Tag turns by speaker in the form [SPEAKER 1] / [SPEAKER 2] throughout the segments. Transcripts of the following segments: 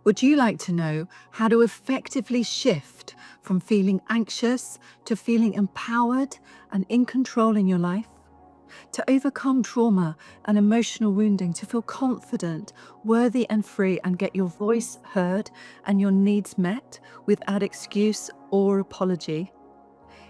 [SPEAKER 1] Would you like to know how to effectively shift from feeling anxious to feeling empowered and in control in your life? To overcome trauma and emotional wounding, to feel confident, worthy and free, and get your voice heard and your needs met without excuse or apology?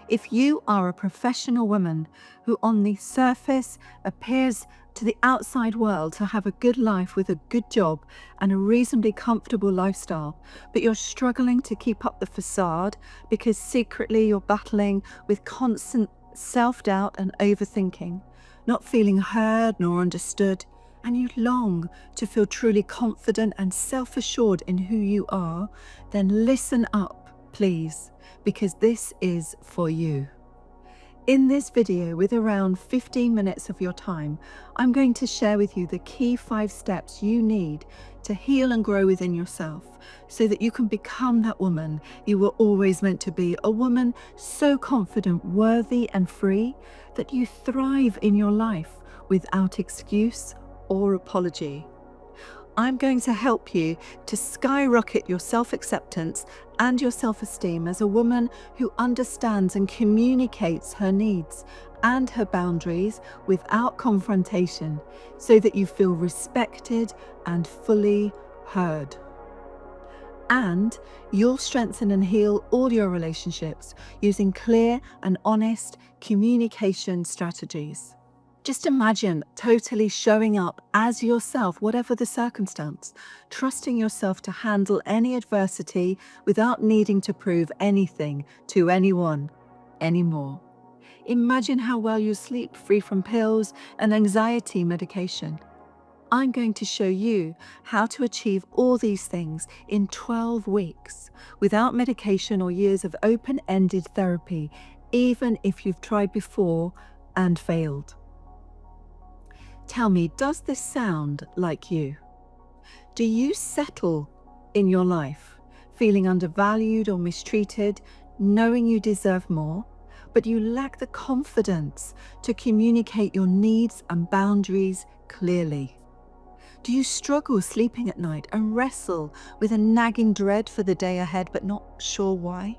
[SPEAKER 1] If you are a professional woman who on the surface appears to the outside world to have a good life with a good job and a reasonably comfortable lifestyle, but you're struggling to keep up the facade because secretly you're battling with constant self-doubt and overthinking, not feeling heard nor understood, and you long to feel truly confident and self-assured in who you are, then listen up, please, because this is for you. In this video, with around 15 minutes of your time, I'm going to share with you the key 5 steps you need to heal and grow within yourself so that you can become that woman you were always meant to be, a woman so confident, worthy and free that you thrive in your life without excuse or apology. I'm going to help you to skyrocket your self-acceptance and your self-esteem as a woman who understands and communicates her needs and her boundaries without confrontation, so that you feel respected and fully heard. And you'll strengthen and heal all your relationships using clear and honest communication strategies. Just imagine totally showing up as yourself, whatever the circumstance, trusting yourself to handle any adversity without needing to prove anything to anyone anymore. Imagine how well you sleep, free from pills and anxiety medication. I'm going to show you how to achieve all these things in 12 weeks without medication or years of open-ended therapy, even if you've tried before and failed. Tell me, does this sound like you? Do you settle in your life, feeling undervalued or mistreated, knowing you deserve more, but you lack the confidence to communicate your needs and boundaries clearly? Do you struggle sleeping at night and wrestle with a nagging dread for the day ahead, but not sure why?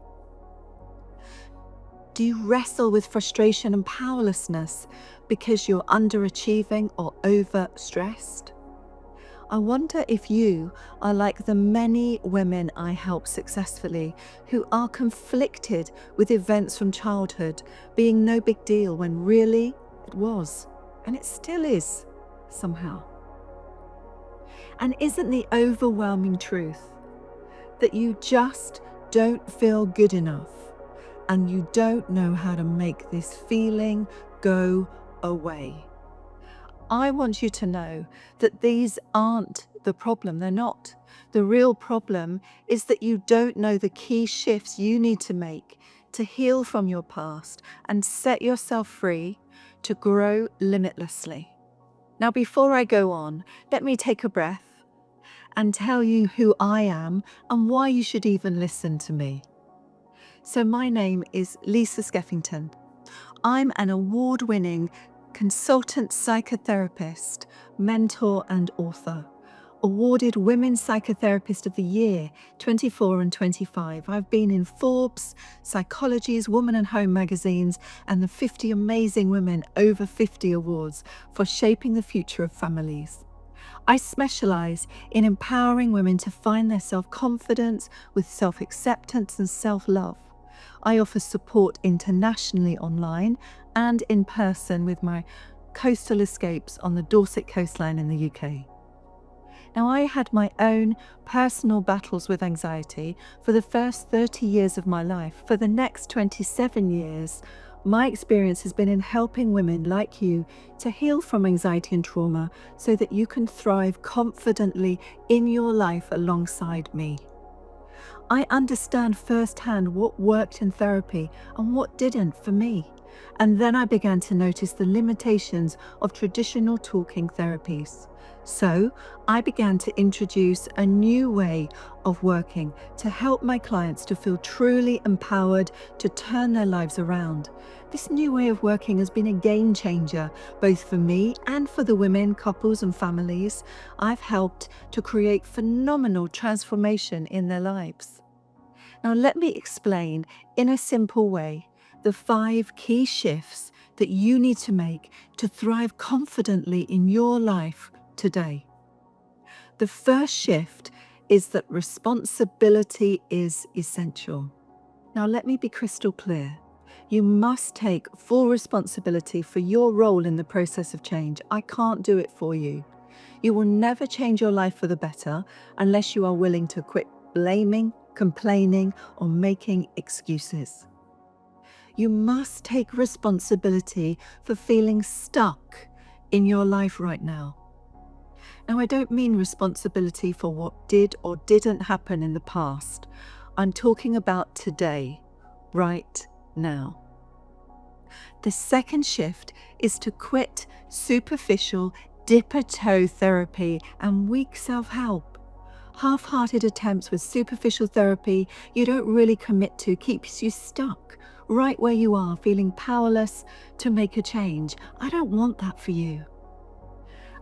[SPEAKER 1] Do you wrestle with frustration and powerlessness because you're underachieving or overstressed? I wonder if you are like the many women I help successfully who are conflicted with events from childhood being no big deal when really it was, and it still is somehow. And isn't the overwhelming truth that you just don't feel good enough? And you don't know how to make this feeling go away? I want you to know that these aren't the problem. They're not. The real problem is that you don't know the key shifts you need to make to heal from your past and set yourself free to grow limitlessly. Now, before I go on, let me take a breath and tell you who I am and why you should even listen to me. So my name is Lisa Skeffington. I'm an award-winning consultant psychotherapist, mentor and author. Awarded Women's Psychotherapist of the Year 24 and 25. I've been in Forbes, Psychology's Woman and Home magazines and the 50 Amazing Women Over 50 awards for shaping the future of families. I specialize in empowering women to find their self-confidence with self-acceptance and self-love. I offer support internationally online and in person with my coastal escapes on the Dorset coastline in the UK. Now, I had my own personal battles with anxiety for the first 30 years of my life. For the next 27 years, my experience has been in helping women like you to heal from anxiety and trauma so that you can thrive confidently in your life alongside me. I understand firsthand what worked in therapy and what didn't for me, And then I began to notice the limitations of traditional talking therapies. So I began to introduce a new way of working to help my clients to feel truly empowered to turn their lives around. This new way of working has been a game changer, both for me and for the women, couples, and families I've helped to create phenomenal transformation in their lives. Now, let me explain in a simple way the 5 key shifts that you need to make to thrive confidently in your life today. The first shift is that responsibility is essential. Now, let me be crystal clear. You must take full responsibility for your role in the process of change. I can't do it for you. You will never change your life for the better unless you are willing to quit blaming, complaining, or making excuses. You must take responsibility for feeling stuck in your life right now. Now, I don't mean responsibility for what did or didn't happen in the past. I'm talking about today, right now. The second shift is to quit superficial, dip-a-toe therapy and weak self-help. Half-hearted attempts with superficial therapy you don't really commit to keeps you stuck right where you are, feeling powerless to make a change. I don't want that for you.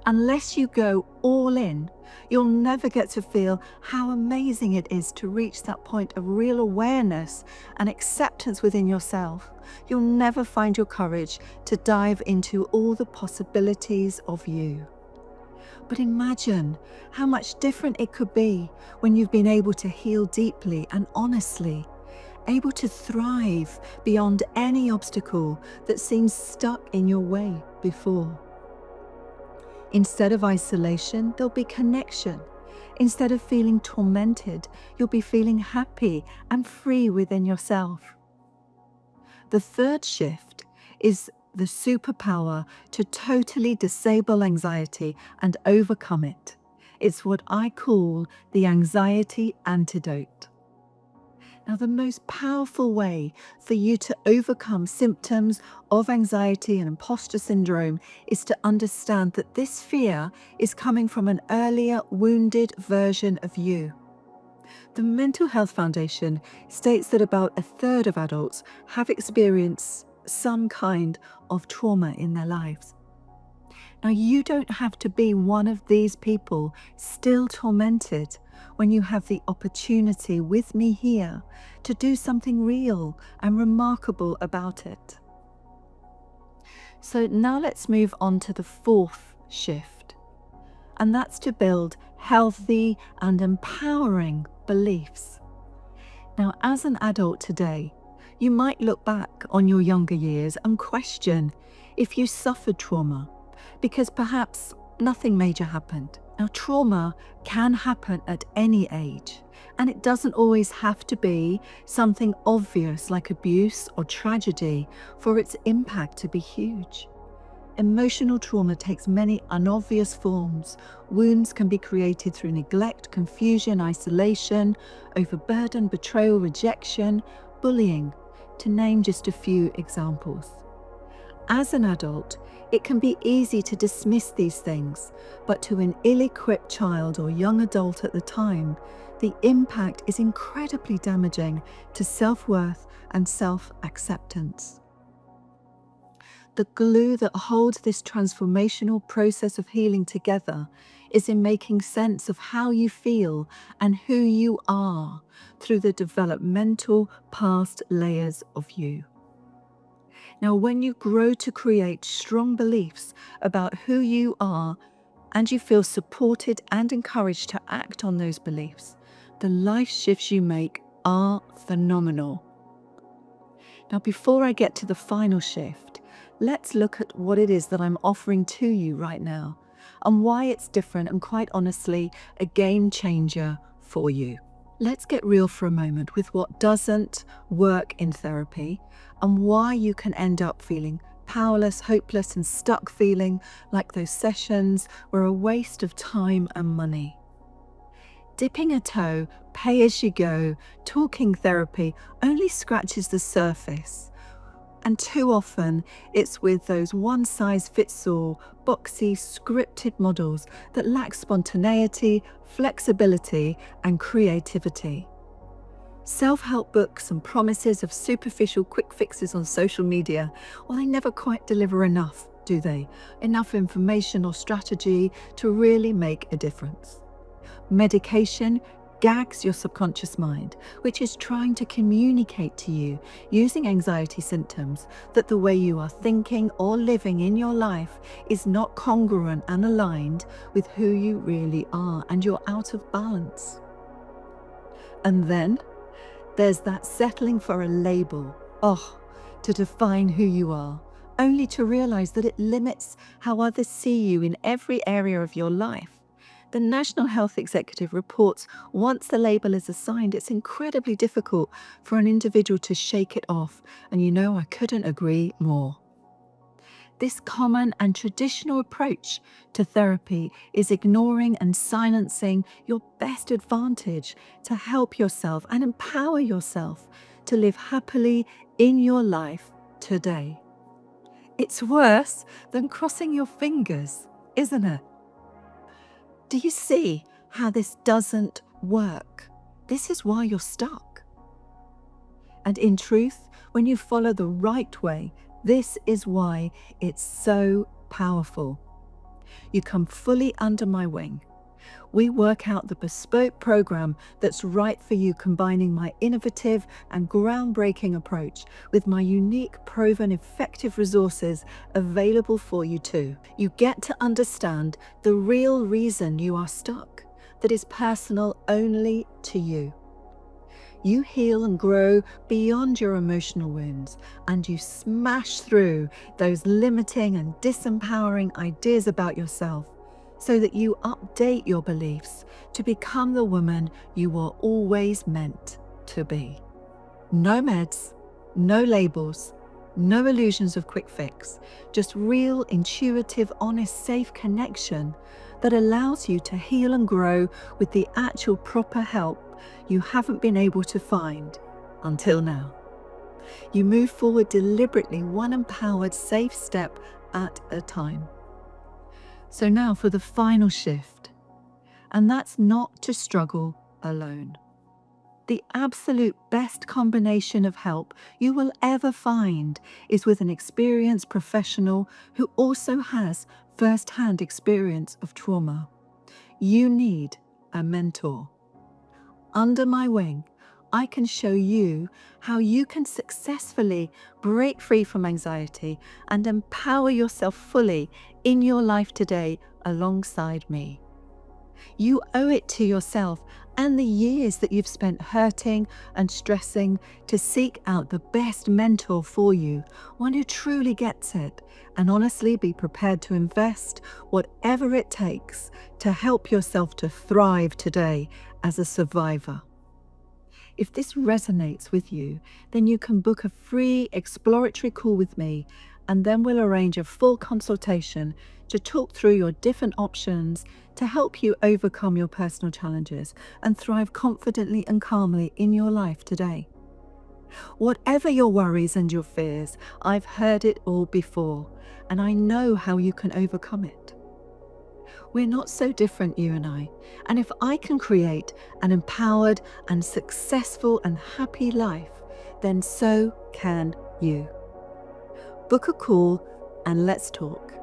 [SPEAKER 1] Unless you go all in, you'll never get to feel how amazing it is to reach that point of real awareness and acceptance within yourself. You'll never find your courage to dive into all the possibilities of you. But imagine how much different it could be when you've been able to heal deeply and honestly, able to thrive beyond any obstacle that seems stuck in your way before. Instead of isolation, there'll be connection. Instead of feeling tormented, you'll be feeling happy and free within yourself. The third shift is the superpower to totally disable anxiety and overcome it. It's what I call the anxiety antidote. Now, the most powerful way for you to overcome symptoms of anxiety and imposter syndrome is to understand that this fear is coming from an earlier wounded version of you. The Mental Health Foundation states that about 1/3 of adults have experienced some kind of trauma in their lives. Now, you don't have to be one of these people still tormented when you have the opportunity with me here to do something real and remarkable about it. So now let's move on to the fourth shift, and that's to build healthy and empowering beliefs. Now, as an adult today, you might look back on your younger years and question if you suffered trauma, because perhaps nothing major happened. Now, trauma can happen at any age, and it doesn't always have to be something obvious like abuse or tragedy for its impact to be huge. Emotional trauma takes many unobvious forms. Wounds can be created through neglect, confusion, isolation, overburden, betrayal, rejection, bullying, to name just a few examples. As an adult, it can be easy to dismiss these things, but to an ill-equipped child or young adult at the time, the impact is incredibly damaging to self-worth and self-acceptance. The glue that holds this transformational process of healing together is in making sense of how you feel and who you are through the developmental past layers of you. Now, when you grow to create strong beliefs about who you are and you feel supported and encouraged to act on those beliefs, the life shifts you make are phenomenal. Now, before I get to the final shift, let's look at what it is that I'm offering to you right now and why it's different and, quite honestly, a game changer for you. Let's get real for a moment with what doesn't work in therapy and why you can end up feeling powerless, hopeless, and stuck, feeling like those sessions were a waste of time and money. Dipping a toe, pay as you go, talking therapy only scratches the surface. And too often, it's with those one-size-fits-all, boxy, scripted models that lack spontaneity, flexibility, and creativity. Self-help books and promises of superficial quick fixes on social media, well, they never quite deliver enough, do they? Enough information or strategy to really make a difference. Medication gags your subconscious mind, which is trying to communicate to you using anxiety symptoms that the way you are thinking or living in your life is not congruent and aligned with who you really are, and you're out of balance. And then there's that settling for a label, to define who you are, only to realize that it limits how others see you in every area of your life. The National Health Executive reports once the label is assigned, it's incredibly difficult for an individual to shake it off. And I couldn't agree more. This common and traditional approach to therapy is ignoring and silencing your best advantage to help yourself and empower yourself to live happily in your life today. It's worse than crossing your fingers, isn't it? Do you see how this doesn't work? This is why you're stuck. And in truth, when you follow the right way, this is why it's so powerful. You come fully under my wing. We work out the bespoke program that's right for you, combining my innovative and groundbreaking approach with my unique, proven, effective resources available for you too. You get to understand the real reason you are stuck, that is personal only to you. You heal and grow beyond your emotional wounds, and you smash through those limiting and disempowering ideas about yourself so that you update your beliefs to become the woman you were always meant to be. No meds, no labels, no illusions of quick fix, just real, intuitive, honest, safe connection that allows you to heal and grow with the actual proper help you haven't been able to find until now. You move forward deliberately, one empowered, safe step at a time. So now for the final shift, and that's not to struggle alone. The absolute best combination of help you will ever find is with an experienced professional who also has first-hand experience of trauma. You need a mentor. Under my wing, I can show you how you can successfully break free from anxiety and empower yourself fully in your life today alongside me. You owe it to yourself and the years that you've spent hurting and stressing to seek out the best mentor for you, one who truly gets it, and honestly be prepared to invest whatever it takes to help yourself to thrive today as a survivor. If this resonates with you, then you can book a free exploratory call with me, and then we'll arrange a full consultation to talk through your different options to help you overcome your personal challenges and thrive confidently and calmly in your life today. Whatever your worries and your fears, I've heard it all before, and I know how you can overcome it. We're not so different, you and I, and if I can create an empowered and successful and happy life, then so can you. Book a call and let's talk.